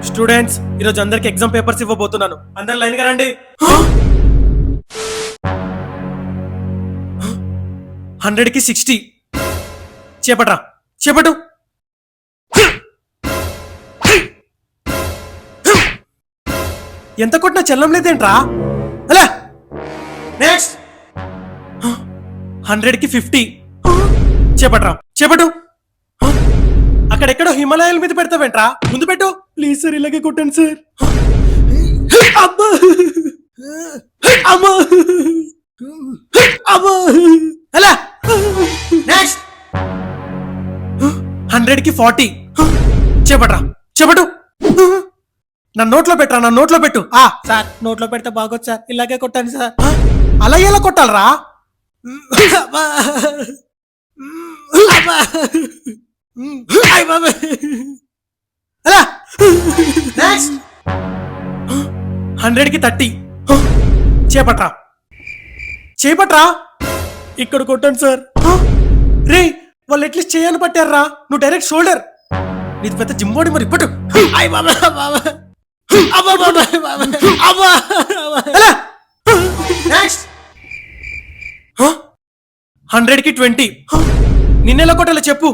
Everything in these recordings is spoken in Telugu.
స్టూడెంట్స్ ఈరోజు అందరికి ఎగ్జామ్ పేపర్స్ ఇవ్వబోతున్నాను. అందరు లైన్ గా రండి. 100కి 60 చేపట్రా చేపట్టు. ఎంత కొట్టినా చెల్లం లేదేంట్రా? అలా నెక్స్ట్ 100కి 50 చేపట్రా చేపట్టు. అక్కడెక్కడో హిమాలయాల మీద పెడతావేంట్రా? ముందు పెట్టు. ప్లీజ్ సార్ ఇలాగే కొట్టండి సార్. అమ్మా అమ్మా అమ్మా. అలా నెక్స్ట్ 100కి 40 చేపట్రా చేపట్టు. నా నోట్లో పెట్టరా, నా నోట్లో పెట్టు. సార్ నోట్లో పెడితే బాగోదు సార్, ఇలాగే కొట్టాను సార్. అలా ఎలా కొట్టాలరా? అలా నెక్స్ట్ 100కి 30 చేపట్రా చేపట్రా. ఇక్కడ కొట్టండి సార్. రే వాళ్ళు ఎట్లీస్ట్ చేయని పట్టారా, నువ్వు డైరెక్ట్ షోల్డర్. నీది పెద్ద జింబోడి మరి పట్టు. నెక్స్ట్ 100కి 20 నిన్నెలా కొట్టాలో చెప్పు.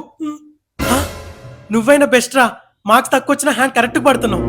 నువ్వైనా బెస్ట్ రా, మార్క్స్ తక్కువ వచ్చిన హ్యాండ్ కరెక్ట్ పడుతున్నావు.